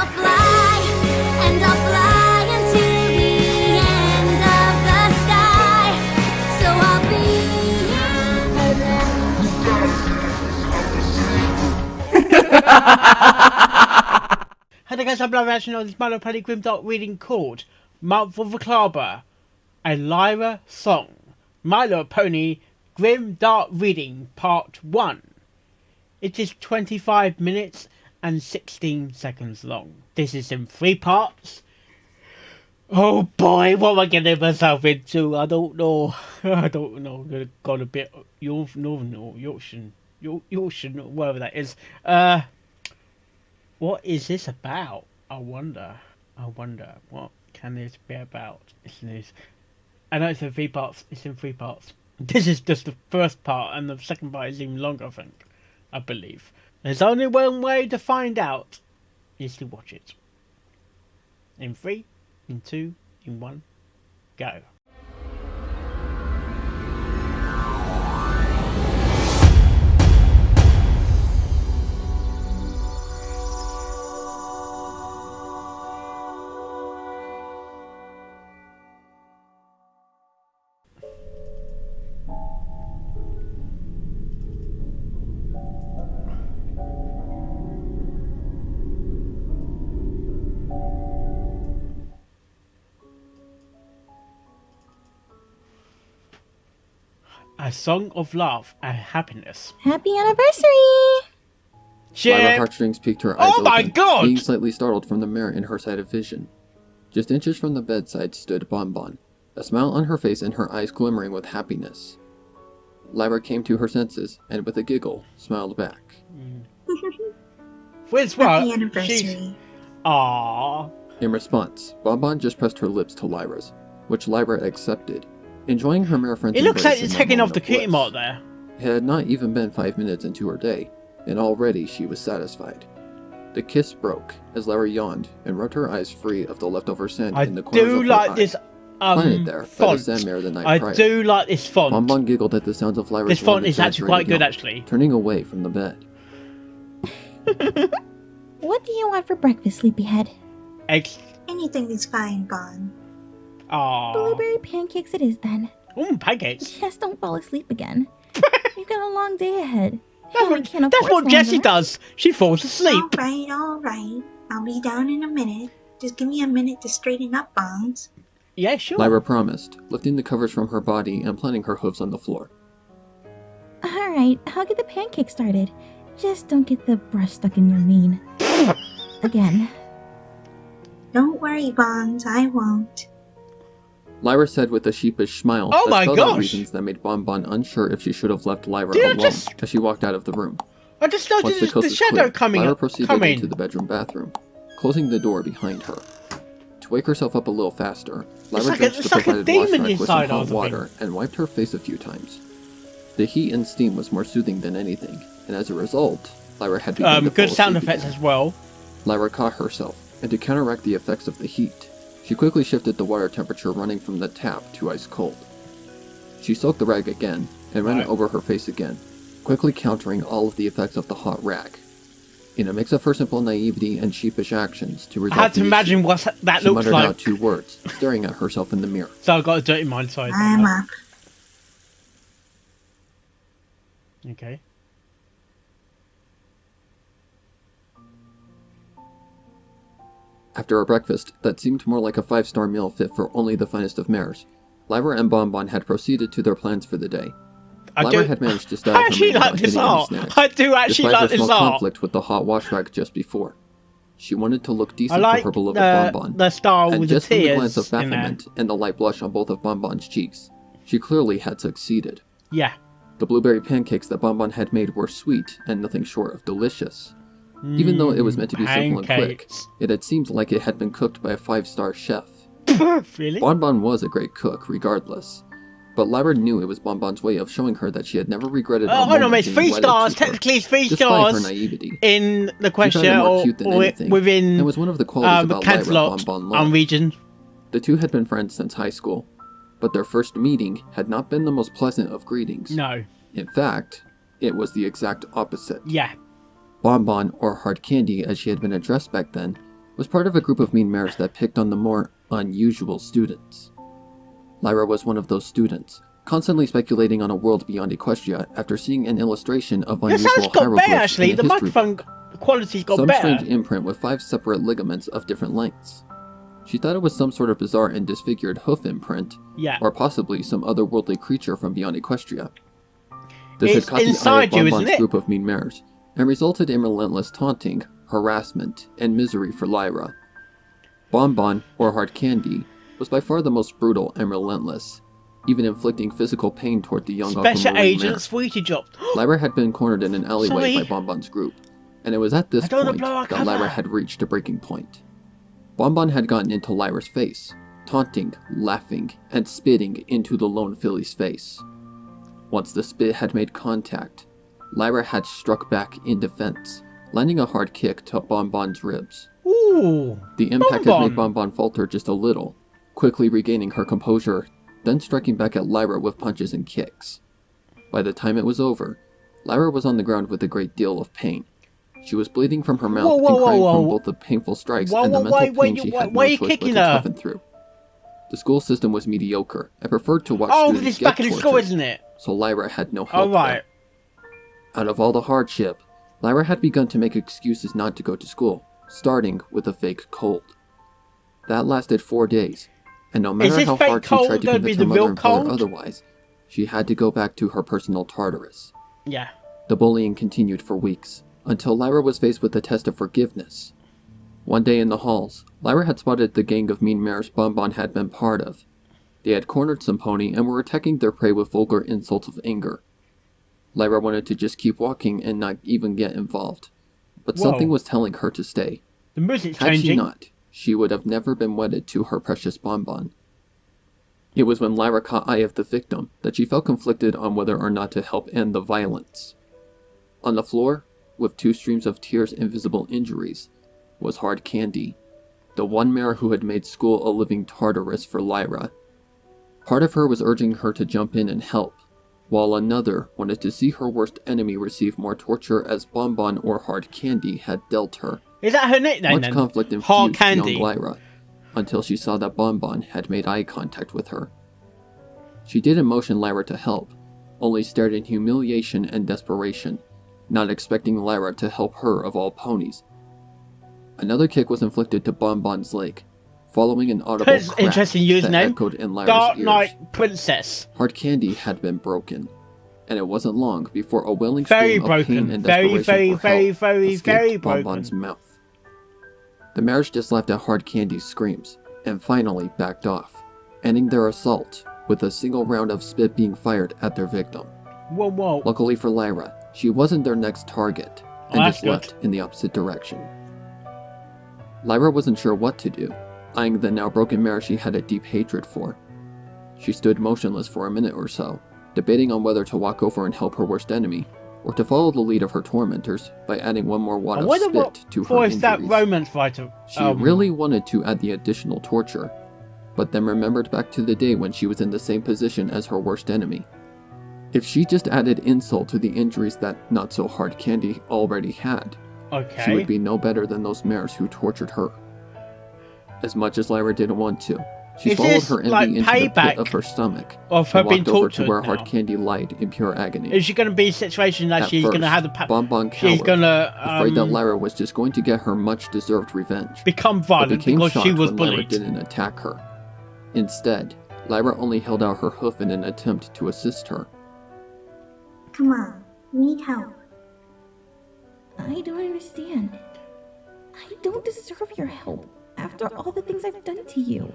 I'll fly, and I'll fly into the end of the sky. So I'll be Hey guys, I'm reaction on this My Little Midi Grimdark reading called Month of Macabre, a Lyre song. My Little Pony Grimdark reading part 1. It is 25 minutes and 16 seconds long. This is in 3 parts. Oh boy, what am I getting myself into? I don't know. I've gone a bit Northern or Yorkshire, whatever that is. What is this about? I wonder. What can this be about? I know it's in 3 parts. It's in 3 parts. This is just the first part, and the second part is even longer, I believe. There's only one way to find out, is to watch it. In 3, in 2, in 1, go. A song of love and happiness. Happy anniversary! Lyra heartstrings piqued her eyes Oh my open, god! being slightly startled from the mirror in her side of vision. Just inches from the bedside stood Bonbon, a smile on her face and her eyes glimmering with happiness. Lyra came to her senses, and with a giggle, smiled back. Where's what? Happy anniversary. Aww. In response, Bonbon just pressed her lips to Lyra's, which Lyra accepted, enjoying her mere friend's It looks like embrace it's in taking that off the moment of kitty bliss. mark there. It had not even been 5 minutes into her day, and already she was satisfied. The kiss broke as Lyra yawned and rubbed her eyes free of the leftover sand I in the corners do of her like eye, this planted there by the font. sandmare the night I prior. do like this font. Bonbon giggled at the sounds of Lyra's This font long is actually quite good, exaggerated yawn, actually. turning away from the bed. What do you want for breakfast, sleepyhead? Eggs. Anything is fine, Bon. Aww. Blueberry pancakes it is then. Pancakes. Just don't fall asleep again. You've got a long day ahead. That's what Jessie does. She falls asleep. Alright. I'll be down in a minute. Just give me a minute to straighten up, Bonds. Yeah, sure. Lyra promised, lifting the covers from her body and planting her hooves on the floor. Alright, I'll get the pancakes started. Just don't get the brush stuck in your mean. Again. Don't worry, Bonds, I won't. Lyra said with a sheepish smile Oh that my spelled out gosh. reasons that made Bonbon unsure if she should have left Lyra Did I alone just- as she walked out of the room. I just Once noticed the coast was shadow clear, coming Lyra up. proceeded into the bedroom bathroom, closing the door behind her. To wake herself up a little faster, Lyra like drenched it's the like a provided demon wash rack with some inside or hot something. water and wiped her face a few times. The heat and steam was more soothing than anything, and as a result, Lyra had begun to fall Good sound asleep effects again. as well. Lyra caught herself, and to counteract the effects of the heat, she quickly shifted the water temperature running from the tap to ice cold. She soaked the rag again, and ran it over her face again, quickly countering all of the effects of the hot rag. In a mix of her simple naivety and sheepish actions to I resolve had to the imagine issue, what that she looks muttered like. out 2 words, staring at herself in the mirror. So I've got a dirty mind side. I'm up. Okay. After a breakfast that seemed more like a 5-star meal fit for only the finest of mares, Lyra and Bonbon had proceeded to their plans for the day. Lyra had managed to style I her actually maid like without this hitting any art. snacks, I do actually despite like her this small art. conflict with the hot wash rag just before. She wanted to look I decent like for her beloved Bonbon, the style and with the just from the glance tears of in there. bafflement and the light blush on both of Bonbon's cheeks, she clearly had succeeded. Yeah. The blueberry pancakes that Bonbon had made were sweet and nothing short of delicious. Even though it was meant to be simple and quick, Pancakes. it had seemed like it had been cooked by a 5-star chef. Really? Bonbon was a great cook, regardless. But Lyra knew it was Bonbon's way of showing her that she had never regretted a Oh moment no, it's being 3 wedded stars. to her, Technically, it's 3 despite her stars naivety. in the She found question it more or cute than anything, within and was one of the qualities about Lyra Cancelot Bonbon loved. region. The two had been friends since high school, but their first meeting had not been the most pleasant of greetings. No. In fact, it was the exact opposite. Yeah. Bonbon, or Hard Candy as she had been addressed back then, was part of a group of mean mares that picked on the more unusual students. Lyra was one of those students, constantly speculating on a world beyond Equestria after seeing an illustration of Your unusual sound's got better, hieroglyphs actually. in The a history microphone book. quality's got Some better. strange imprint with 5 separate ligaments of different lengths. She thought it was some sort of bizarre and disfigured hoof imprint, Yeah. or possibly some otherworldly creature from beyond Equestria. This It's had caught the eye inside of you, Bonbon's isn't it? group of mean mares, and resulted in relentless taunting, harassment, and misery for Lyra. Bonbon, or Hard Candy, was by far the most brutal and relentless, even inflicting physical pain toward the young Special Aquamarine Agent mare. Sweetie Dropped. Lyra had been cornered in an alleyway by Sorry. Bonbon's group, and it was at this I don't wanna point blow our that cover. Lyra had reached a breaking point. Bonbon had gotten into Lyra's face, taunting, laughing, and spitting into the lone filly's face. Once the spit had made contact, Lyra had struck back in defense, landing a hard kick to Bonbon's ribs. Ooh. The impact had made Bonbon. Bonbon falter just a little, quickly regaining her composure, then striking back at Lyra with punches and kicks. By the time it was over, Lyra was on the ground with a great deal of pain. She was bleeding from her mouth Whoa, whoa, and crying whoa, from whoa. both the painful strikes Whoa, and the whoa, mental why pain you- she had why no you choice but kicking to her? toughen through. The school system was mediocre and preferred to watch Oh, students this get back in the school, tortured, isn't it? so Lyra had no help Alright. there. Out of all the hardship, Lyra had begun to make excuses not to go to school, starting with a fake cold. That lasted 4 days, and no matter this how fake hard she cold tried to gonna be convince her the mother real and father cold? otherwise, she had to go back to her personal Tartarus. Yeah. The bullying continued for weeks, until Lyra was faced with the test of forgiveness. One day in the halls, Lyra had spotted the gang of mean mares Bonbon had been part of. They had cornered some pony and were attacking their prey with vulgar insults of anger. Lyra wanted to just keep walking and not even get involved, but Whoa. something was telling her to stay. The music's Had she changing. not, she would have never been wedded to her precious Bonbon. It was when Lyra caught eye of the victim that she felt conflicted on whether or not to help end the violence. On the floor, with 2 streams of tears and visible injuries, was Hard Candy, the one mare who had made school a living Tartarus for Lyra. Part of her was urging her to jump in and help, while another wanted to see her worst enemy receive more torture as Bonbon or Hard Candy had dealt her. Is that her nickname Much then? conflict Hard infused Candy. young Lyra, until she saw that Bonbon had made eye contact with her. She didn't motion Lyra to help, only stared in humiliation and desperation, not expecting Lyra to help her of all ponies. Another kick was inflicted to Bonbon's leg, following an audible That's crack interesting that username. echoed in Lyra's Dark ears. Knight Princess. Hard Candy had been broken, and it wasn't long before a wailing Very scream of pain broken. and Very, desperation very, for very, help very, escaped very Bonbon's broken. mouth. The mares just laughed at Hard Candy's screams, and finally backed off, ending their assault with a single round of spit being fired at their victim. Whoa, whoa. Luckily for Lyra, she wasn't their next target, and Oh, that's just good. left in the opposite direction. Lyra wasn't sure what to do, eyeing the now broken mare she had a deep hatred for. She stood motionless for a minute or so, debating on whether to walk over and help her worst enemy, or to follow the lead of her tormentors by adding one more wad I of wonder spit what to her voice that injuries. romance fighter. She really wanted to add the additional torture, but then remembered back to the day when she was in the same position as her worst enemy. If she just added insult to the injuries that not-so-hard Candy already had, Okay. she would be no better than those mares who tortured her. As much as Lyra didn't want to, she Is swallowed this, her envy like, into the payback pit of her stomach of her and being walked over to tortured where now? Hard Candy lied in pure agony. Is she going to be in a situation that At she's going to first, have the Bonbon she's cowered, going to afraid that Lyra was just going to get her much-deserved revenge. become But violent became because she shocked was when Lyra bullied? didn't attack her. Instead, Lyra only held out her hoof in an attempt to assist her. Come on, we need help. I don't understand. I don't deserve your help after all the things I've done to you.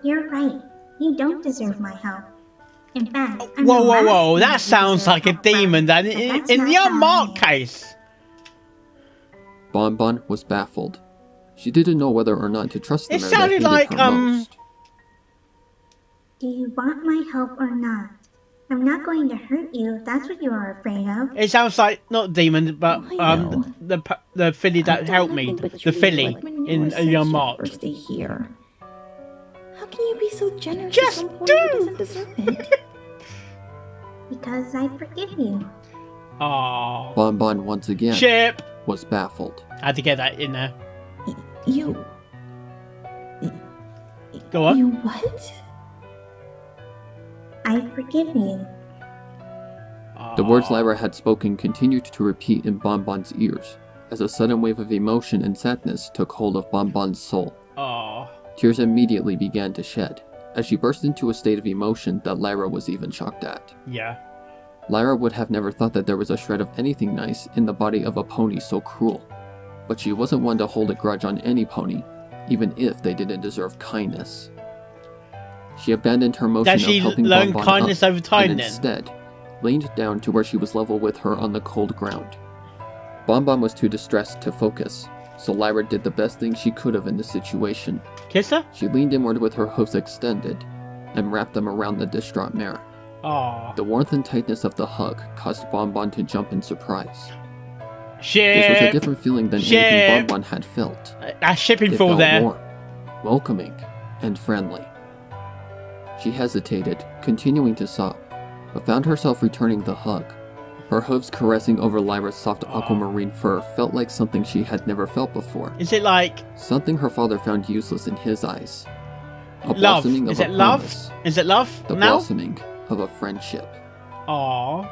You're right. You don't deserve my help. In fact, I'm Whoa, the whoa, last whoa! one That you sounds deserve like a help from, demon. Then but that's in not the how I unmarked am. case. Bonbon was baffled. She didn't know whether or not to trust the It mare that sounded hated like, her most. Do you want my help or not? I'm not going to hurt you if that's what you are afraid of. It sounds like not demon, but I know. the filly that After helped me, nothing but the treating filly you like when you in were a since young your mark. first day here. How can you be so generous Just to someone do! who doesn't deserve it? Because I forgive you. Aww. Bonbon once again Chip. was baffled. I had to get that in there. You... Go on. You what? I forgive you. The words Lyra had spoken continued to repeat in Bonbon's ears, as a sudden wave of emotion and sadness took hold of Bonbon's soul. Aww. Tears immediately began to shed, as she burst into a state of emotion that Lyra was even shocked at. Yeah. Lyra would have never thought that there was a shred of anything nice in the body of a pony so cruel, but she wasn't one to hold a grudge on any pony, even if they didn't deserve kindness. She abandoned her motion Does she of helping learn Bonbon kindness up, over time and then? instead leaned down to where she was level with her on the cold ground. Bonbon was too distressed to focus, so Lyra did the best thing she could have in the situation. Kiss her? She leaned inward with her hooves extended and wrapped them around the distraught mare. Aww. The warmth and tightness of the hug caused Bonbon to jump in surprise. Ship. This was a different feeling than Ship. anything Bonbon had felt. That's shipping It for felt there. warm, welcoming, and friendly. She hesitated, continuing to sob, but found herself returning the hug. Her hooves caressing over Lyra's soft aquamarine fur felt like something she had never felt before. Is it like Something her father found useless in his eyes. A love? blossoming of Is a it love? promise. Is it love The now? blossoming of a friendship. Aww.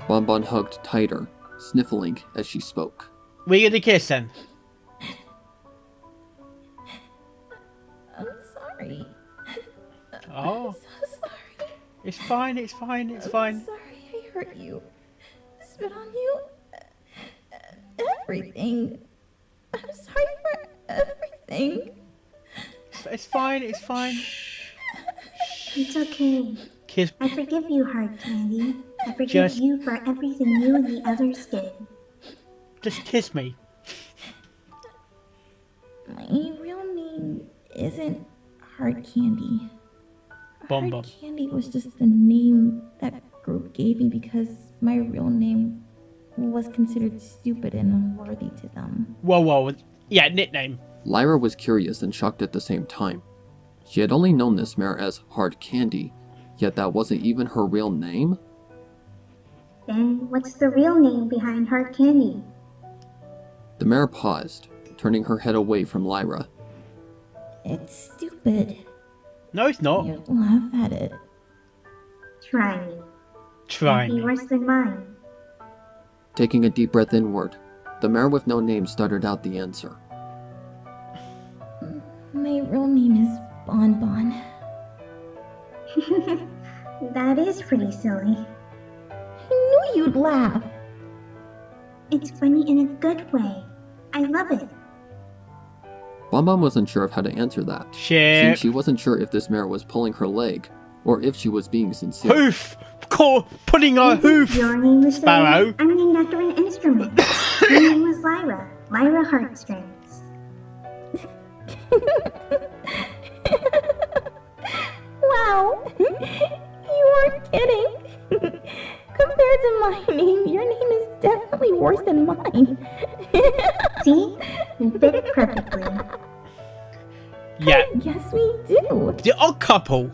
Bonbon hugged tighter, sniffling as she spoke. We're gonna kiss then. I'm sorry. Oh. I'm so sorry. It's fine, it's fine, it's fine. I'm sorry I hurt you. Spit on you. Everything. I'm sorry for everything. It's fine, it's fine. It's okay. Kiss. I forgive you, Hard Candy. I forgive Just- you for everything you and the others did. Just kiss me. My real name isn't Hard Candy. Bum Hard bum. Candy was just the name that group gave me because my real name was considered stupid and unworthy to them. Whoa, whoa. Yeah, nickname. Lyra was curious and shocked at the same time. She had only known this mare as Hard Candy, yet that wasn't even her real name? Then what's the real name behind Hard Candy? The mare paused, turning her head away from Lyra. It's stupid. No, it's not. You laugh at it. Try me. Try Might be me. worse than mine. Taking a deep breath inward, the mare with no name stuttered out the answer. My real name is Bon Bon. That is pretty silly. I knew you'd laugh. It's funny in a good way. I love it. Bonbon wasn't sure of how to answer that. Ship. Since she wasn't sure if this mare was pulling her leg, or if she was being sincere. Hoof. Putting a hoof. Your name was Sparrow. I'm named after an instrument. Your name was Lyra. Lyra Heartstrings. Wow. You aren't kidding. Compared to my name, your name is definitely worse than mine. See? You fit it perfectly. Yeah. Yes, we do. The odd couple.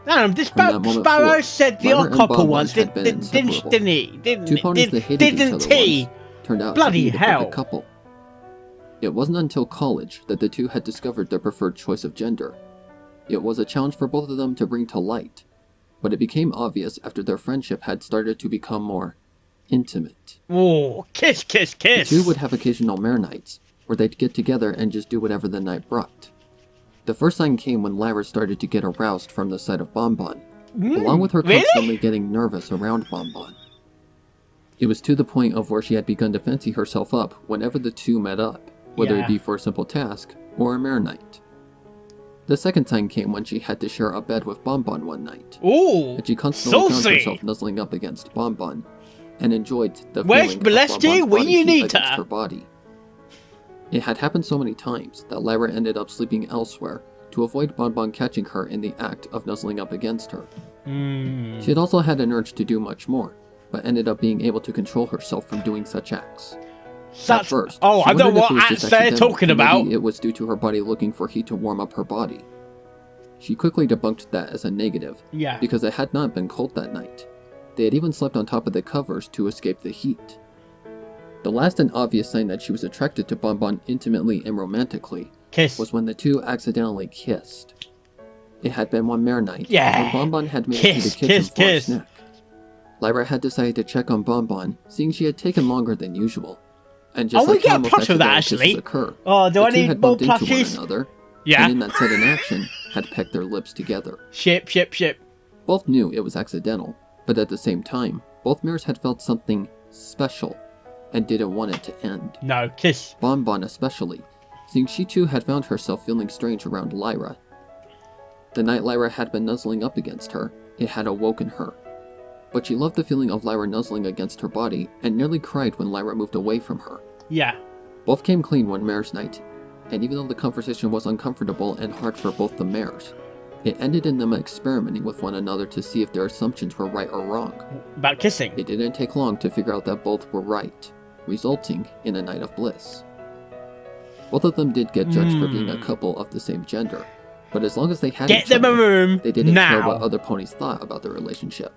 This From that moment Sparrow forth, said the Lyra odd and couple Bonbon once. had been Didn't inseparable. he? Two ponies that hated each other he? once turned out Bloody to be the hell. perfect couple. It wasn't until college that the two had discovered their preferred choice of gender. It was a challenge for both of them to bring to light, but it became obvious after their friendship had started to become more intimate. Oh, kiss, kiss, The kiss. two would have occasional mare nights, where they'd get together and just do whatever the night brought. The first sign came when Lyra started to get aroused from the sight of Bonbon, along with her really? constantly getting nervous around Bonbon. It was to the point of where she had begun to fancy herself up whenever the two met up, whether Yeah. it be for a simple task or a mare night. The second sign came when she had to share a bed with Bonbon one night, Ooh, and she constantly found saucy. herself nuzzling up against Bonbon, and enjoyed the Where's feeling of Blessed Bonbon's when body you heat need against her? her body. It had happened so many times that Lyra ended up sleeping elsewhere to avoid Bonbon catching her in the act of nuzzling up against her. Hmm. She had also had an urge to do much more, but ended up being able to control herself from doing such acts. At first, Oh, she I know wondered if what it was acts just they're accidental, talking or maybe about. it was due to her body looking for heat to warm up her body. She quickly debunked that as a negative, Yeah. because it had not been cold that night. They had even slept on top of the covers to escape the heat. The last and obvious sign that she was attracted to Bonbon intimately and romantically Kiss. was when the two accidentally kissed. It had been one mare night, Yeah. when Bonbon had made it to the kitchen for a snack. Lyra had decided to check on Bonbon, seeing she had taken longer than usual. And just we like get how a most plush of that, accidental actually. kisses occur, Oh, do the I two need had more bumped into one plushies? another, Yeah. and in that sudden action, had pecked their lips together. Ship. Both knew it was accidental, but at the same time, both mares had felt something special, and didn't want it to end. No, kiss. Bonbon especially, seeing she too had found herself feeling strange around Lyra. The night Lyra had been nuzzling up against her, it had awoken her. But she loved the feeling of Lyra nuzzling against her body, and nearly cried when Lyra moved away from her. Yeah. Both came clean one mare's night, and even though the conversation was uncomfortable and hard for both the mares, it ended in them experimenting with one another to see if their assumptions were right or wrong. About kissing. It didn't take long to figure out that both were right, resulting in a night of bliss. Both of them did get judged for being a couple of the same gender, but as long as they had Get each them a other, room they didn't care now. what other ponies thought about their relationship.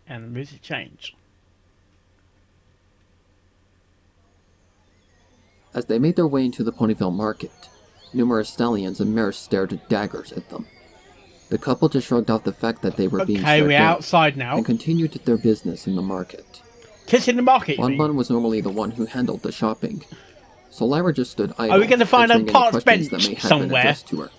And the music changed. As they made their way into the Ponyville market, numerous stallions and mares stared daggers at them. The couple just shrugged off the fact that they were being Okay, stared we're down outside now. and continued their business in the market. Kiss in the market, you mean? Bonbon was normally the one who handled the shopping, so Lyra just stood idle. Are we gonna find a answering any parked questions bench that may have somewhere? been addressed to her.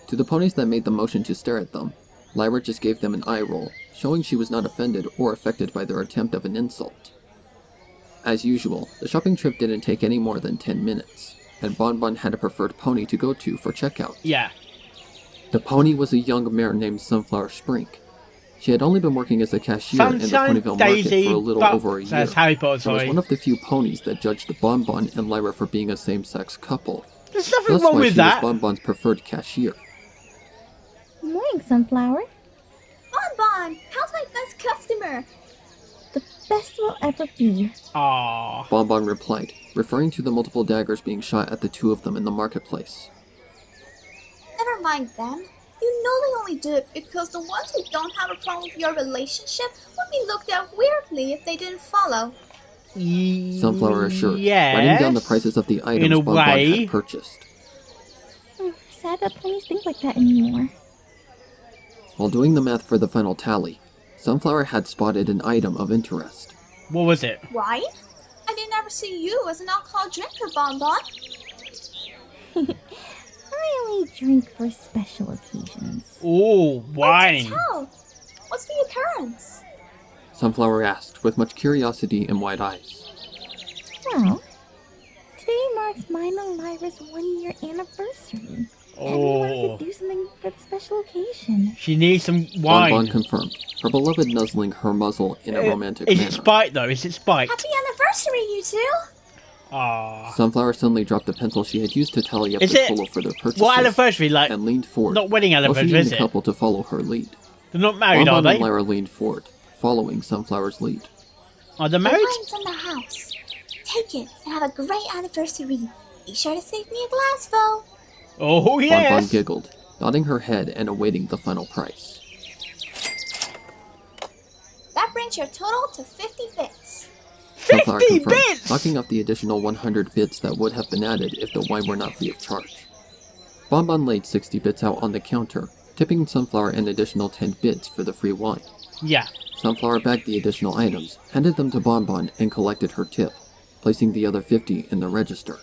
To the ponies that made the motion to stare at them, Lyra just gave them an eye roll, showing she was not offended or affected by their attempt of an insult. As usual, the shopping trip didn't take any more than 10 minutes, and Bonbon had a preferred pony to go to for checkout. Yeah. The pony was a young mare named Sunflower Sprink. She had only been working as a cashier in the Sunshine Ponyville Daisy market for a little Bucks, over a year, says Harry Potter, and was sorry. one of the few ponies that judged Bonbon and Lyra for being a same-sex couple. There's nothing That's wrong why with she that. was Bonbon's preferred cashier. Morning, Sunflower. Bonbon, how's my best customer? The best will ever be. Aww. Bonbon replied, referring to the multiple daggers being shot at the two of them in the marketplace. Never mind them. You know they only do it because the ones who don't have a problem with your relationship would be looked at weirdly if they didn't follow. Sunflower assured, yes. writing down the prices of the In items a Bonbon way. had purchased. Sad that ponies think like that anymore. While doing the math for the final tally, Sunflower had spotted an item of interest. What was it? Why? I didn't ever see you as an alcohol drinker, Bonbon. I only drink for special occasions. Ooh, wine. Tell. What's the occurrence? Sunflower asked, with much curiosity and wide eyes. Well, today marks mine and Lyra's 1-year anniversary. And we Oh. wanted to do something for the special occasion. She needs some Bonbon wine. confirmed, her beloved nuzzling her muzzle in a romantic Is manner. it Spike though? Is it Spike? Happy anniversary, you two! Aww. Sunflower suddenly dropped the pencil she had used to tally up Is the it- total for their purchases What anniversary? Like, and leaned forward, not wedding anniversary, motioning is the it? couple to follow her lead. They're not married, Bonbon are and they? Lyra leaned forward, following Sunflower's lead. Are they The married? wine's in the house. Take it and have a great anniversary. Be sure to save me a glass, though. Oh Bonbon yes. giggled, nodding her head and awaiting the final price. That brings your total to 50 bits. Sunflower 50 confirmed, bits. knocking off the additional 100 bits that would have been added if the wine were not free of charge. Bonbon laid 60 bits out on the counter, tipping Sunflower an additional 10 bits for the free wine. Yeah. Sunflower bagged the additional items, handed them to Bonbon, and collected her tip, placing the other 50 in the register.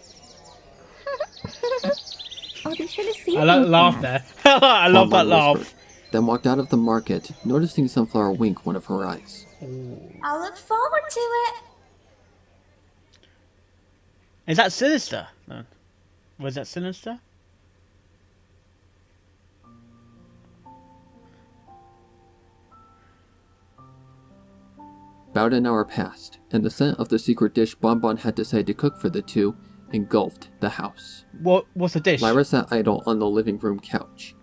I'll be sure to see I you like in the laugh class. there. I love that Bonbon laugh. whispered, then walked out of the market, noticing Sunflower wink one of her eyes. I'll look forward to it. Is that Sinister? No. Was that Sinister? About an hour passed, and the scent of the secret dish Bonbon had decided to cook for the two engulfed the house. What's the dish? Lyra sat idle on the living room couch.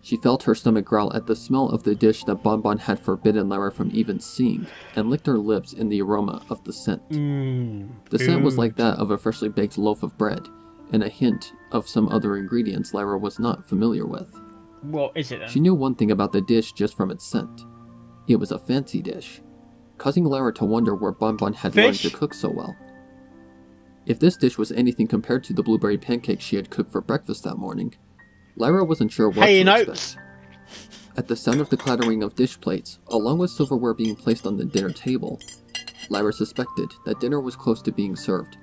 She felt her stomach growl at the smell of the dish that Bonbon had forbidden Lyra from even seeing, and licked her lips in the aroma of the scent. The scent was like that of a freshly baked loaf of bread, and a hint of some other ingredients Lyra was not familiar with. What is it then? She knew one thing about the dish just from its scent. It was a fancy dish, causing Lyra to wonder where Bonbon had learned to cook so well. If this dish was anything compared to the blueberry pancakes she had cooked for breakfast that morning, Lyra wasn't sure what to expect. At the sound of the clattering of dish plates, along with silverware being placed on the dinner table, Lyra suspected that dinner was close to being served.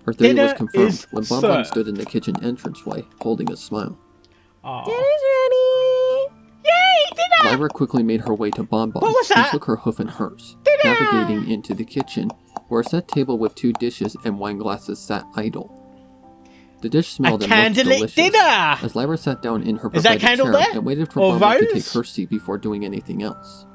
Her theory was confirmed when Bonbon stood in the kitchen entranceway, holding a smile. Dinner's ready! Yay, dinner! Lyra quickly made her way to Bonbon and took her hoof in hers, navigating into the kitchen, where a set table with 2 dishes and wine glasses sat idle. The dish smelled and looked delicious. Dinner! As Lyra sat down in her provided chair and waited for Bonbon to take her seat before doing anything else.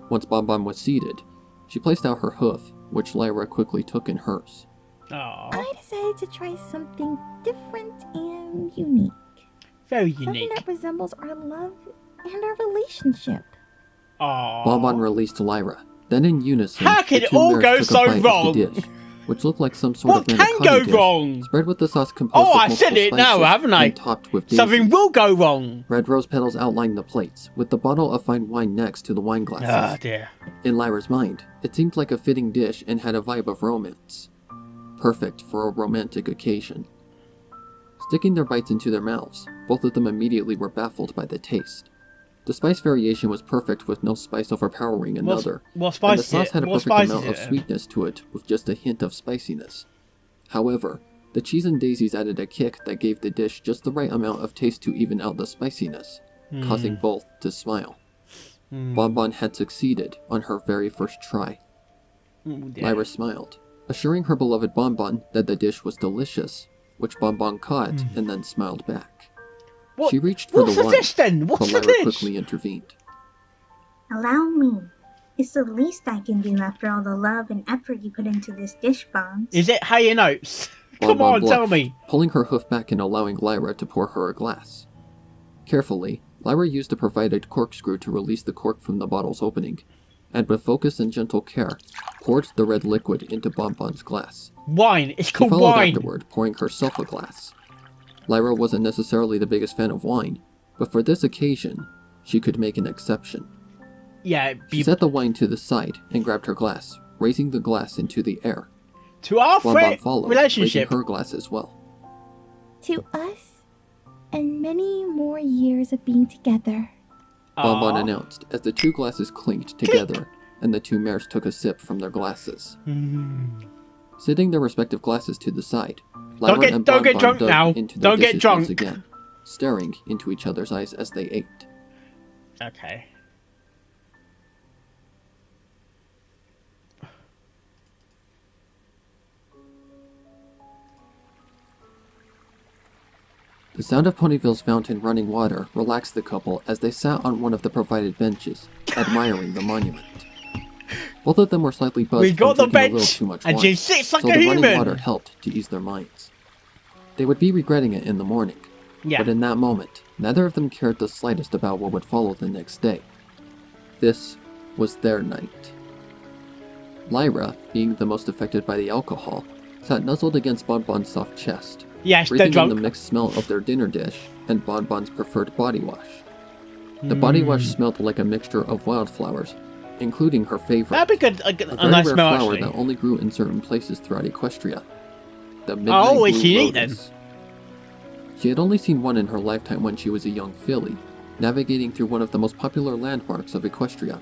Once Bonbon was seated, she placed out her hoof, which Lyra quickly took in hers. Aww. I decided to try something different and unique. Very Something unique. that resembles our love and our relationship. Aww. Bonbon released Lyra. Then in unison, How can it all go so wrong? The dish, which looked like some sort of manicotti can go wrong? Spread with the sauce composed of multiple said it now, haven't I? And topped with daisies. Something will go wrong. Red rose petals outlined the plates, with the bottle of fine wine next to the wine glasses. Ah, dear. In Lyra's mind, it seemed like a fitting dish and had a vibe of romance. Perfect for a romantic occasion. Sticking their bites into their mouths, both of them immediately were baffled by the taste. The spice variation was perfect with no spice overpowering another, what spice and the sauce had a perfect amount of sweetness to it with just a hint of spiciness. However, the cheese and daisies added a kick that gave the dish just the right amount of taste to even out the spiciness, causing both to smile. Bonbon had succeeded on her very first try. Lyra smiled, assuring her beloved Bonbon that the dish was delicious, which Bonbon caught and then smiled back. She reached for the wine, but Lyra quickly intervened. Allow me. It's the least I can do after all the love and effort you put into this dish, Bones. Is it hay and oats? Come on, tell me. Pulling her hoof back and allowing Lyra to pour her a glass. Carefully, Lyra used a provided corkscrew to release the cork from the bottle's opening, and with focus and gentle care, poured the red liquid into Bonbon's glass. Wine. It's called wine. She followed wine. Afterward, pouring herself a glass. Lyra wasn't necessarily the biggest fan of wine, but for this occasion, she could make an exception. Yeah, She set the wine to the side and grabbed her glass, raising the glass into the air. To our raising relationship. her glass as well. To us, and many more years of being together. Bonbon announced as the 2 glasses clinked together, and the 2 mares took a sip from their glasses. Setting their respective glasses to the side, Lyra and Bonbon get drunk dug now. into their Don't get dishes drunk. once again, staring into each other's eyes as they ate. Okay. The sound of Ponyville's fountain running water relaxed the couple as they sat on one of the provided benches, admiring the monument. Both of them were slightly buzzed We got from the drinking a little bench, too much and wine, she sits like so a the human. running water helped to ease their minds. They would be regretting it in the morning, Yeah. but in that moment, neither of them cared the slightest about what would follow the next day. This was their night. Lyra, being the most affected by the alcohol, sat nuzzled against Bonbon's soft chest, Yes, they're breathing in drunk. the mixed smell of their dinner dish and Bonbon's preferred body wash. The body wash smelled like a mixture of wildflowers, including her favorite, That'd be good. a A very nice rare smell, flower actually. that only grew in certain places throughout Equestria. The midnight Oh, it's blue unique lotus. She had only seen one in her lifetime when she was a young filly, navigating through one of the most popular landmarks of Equestria,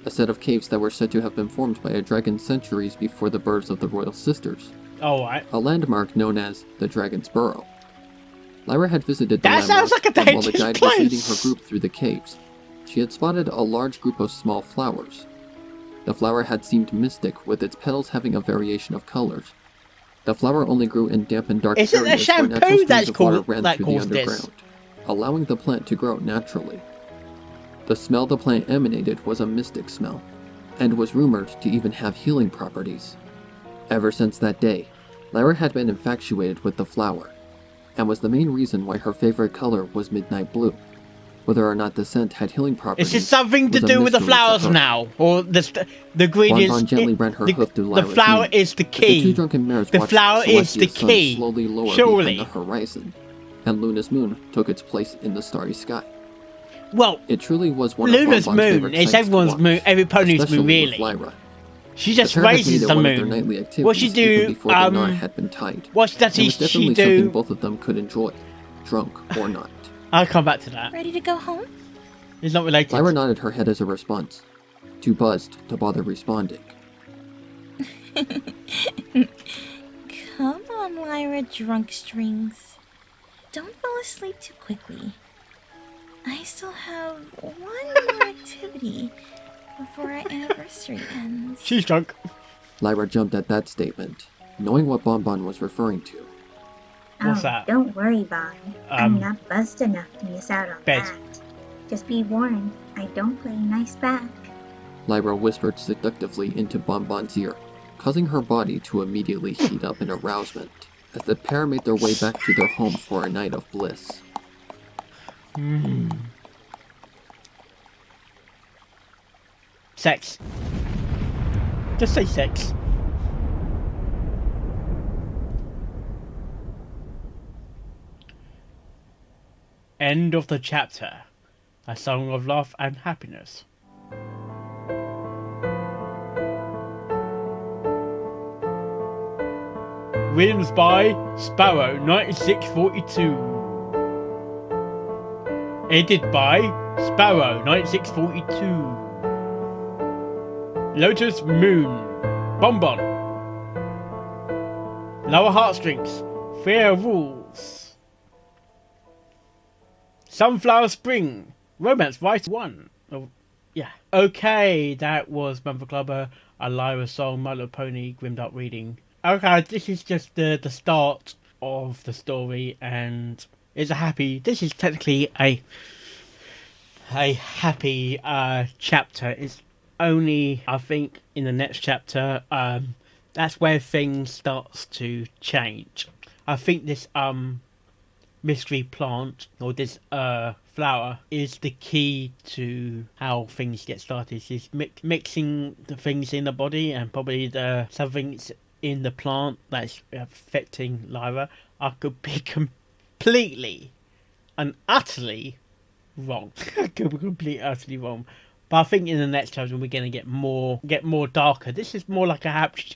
a set of caves that were said to have been formed by a dragon centuries before the births of the royal sisters, Alright. a landmark known as the Dragon's Burrow. Lyra had visited the That sounds landmark, like a and while the dangerous guide was leading place. her group through the caves, she had spotted a large group of small flowers. The flower had seemed mystic, with its petals having a variation of colors. The flower only grew in damp and dark Isn't it areas where shampoo natural streams that's of water called- ran that through the caused this? underground, allowing the plant to grow naturally. The smell the plant emanated was a mystic smell, and was rumored to even have healing properties. Ever since that day, Lyra had been infatuated with the flower, and was the main reason why her favorite color was midnight blue. Whether or not the scent had healing properties, Is this something to was a do with the mystery to flowers her. now? Or the ingredients? Bonbon gently ran her hoof through the Lyra's flower knee, is the as the two key. drunken mares The watched flower is the Celestia's sun key. slowly lower Surely. behind the horizon, and Luna's moon took its place in the starry sky. Well, It truly was one Luna's of Bonbon's moon favorite is sights to everyone's watch, moon, every pony's moon, especially with really. Lyra. She The just pair had raises made it the one of their moon. nightly activities What she even do? before the knot had been tied. What does It was she definitely something do? both of them could enjoy, drunk or not. I'll come back to that. Ready to go home? It's not related. Lyra nodded her head as a response, too buzzed to bother responding. Come on, Lyra Drunk Strings. Don't fall asleep too quickly. I still have one more activity before our anniversary ends. She's drunk. Lyra jumped at that statement, knowing what Bonbon was referring to. What's that? Don't worry, Bon. I'm not buzzed enough to miss out on bed. that. Just be warned, I don't play nice back. Lyra whispered seductively into Bonbon's ear, causing her body to immediately heat up in arousement as the pair made their way back to their home for a night of bliss. Sex. Just say sex. End of the chapter. A song of love and happiness. Written by Sparrow, 9642. Edited by Sparrow, 9642. Lotus Moon, Bonbon. Lower Heartstrings, Fair Rules. Sunflower Spring, Romance Rise 1. Oh, yeah. Okay, that was Mother Clubber, a Lyra song, My Little Pony, Grimdark reading. Okay, this is just the start of the story, and it's a happy. This is technically a happy chapter. It's only, I think, in the next chapter, that's where things starts to change. I think this mystery plant or this flower is the key to how things get started. It's mixing the things in the body and probably the something's in the plant that's affecting Lyra. I could be completely and utterly wrong. I could be completely utterly wrong. But I think in the next chapter we're going to get more darker. This is more like a happy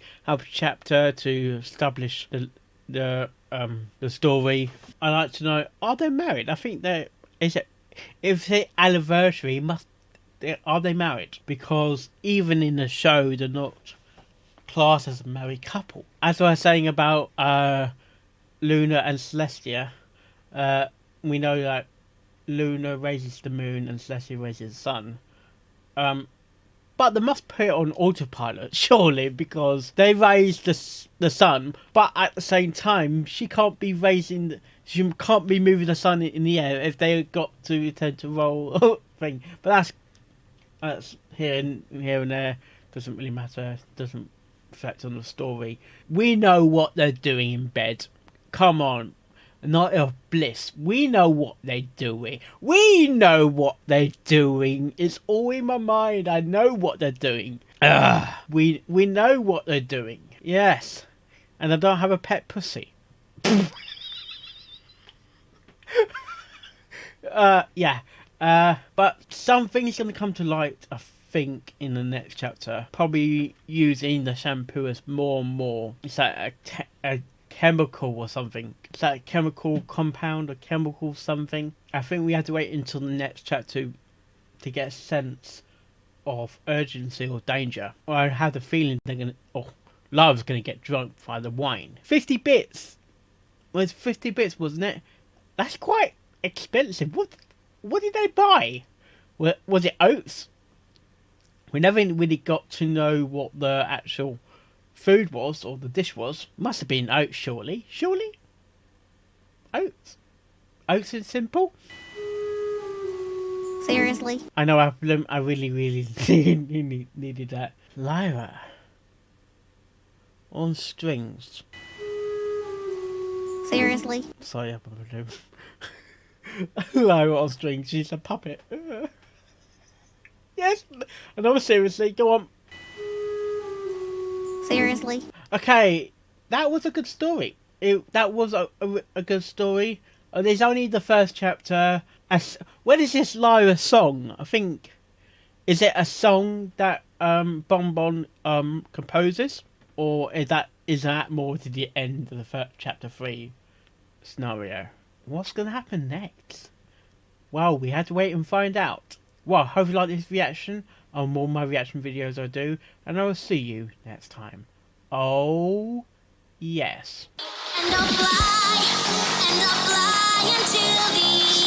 chapter to establish the story. I like to know, are they married? I think if it's anniversary, are they married? Because even in the show, they're not classed as a married couple. As I was saying about Luna and Celestia, we know that Luna raises the moon and Celestia raises the sun. But they must put it on autopilot, surely, because they raise the sun, but at the same time, she can't be moving the sun in the air if they got to tend to roll thing. But that's here and there. Doesn't really matter. Doesn't reflect on the story. We know what they're doing in bed. Come on. Night of bliss. We know what they're doing. We know what they're doing. It's all in my mind. I know what they're doing. We know what they're doing. Yes. And I don't have a pet pussy. Yeah. But something's going to come to light, I think, in the next chapter. Probably using the shampoo as more and more. It's like a chemical or something. It's like a chemical compound or chemical something. I think we have to wait until the next chapter to get a sense of urgency or danger. Or I have the feeling Lyra's gonna get drunk by the wine. 50 bits. Well, it's 50 bits, wasn't it? That's quite expensive. What did they buy? Was it oats? We never really got to know what the actual food was, or the dish was. Must have been oats, surely. Oats and simple. Seriously? I know, I really needed that. Lyra on strings. Seriously? Sorry, I'm gonna do. Lyra on strings. She's a puppet. Yes. No, seriously. Go on. Seriously? Okay, that was a good story. That was a good story. There's only the first chapter. What is this Lyre song? I think, is it a song that Bonbon composes, or is that more to the end of the chapter 3 scenario? What's gonna happen next? Well, we had to wait and find out. Well, hope you like this reaction and more of my reaction videos I do, and I will see you next time. Oh, yes. And I'll fly until the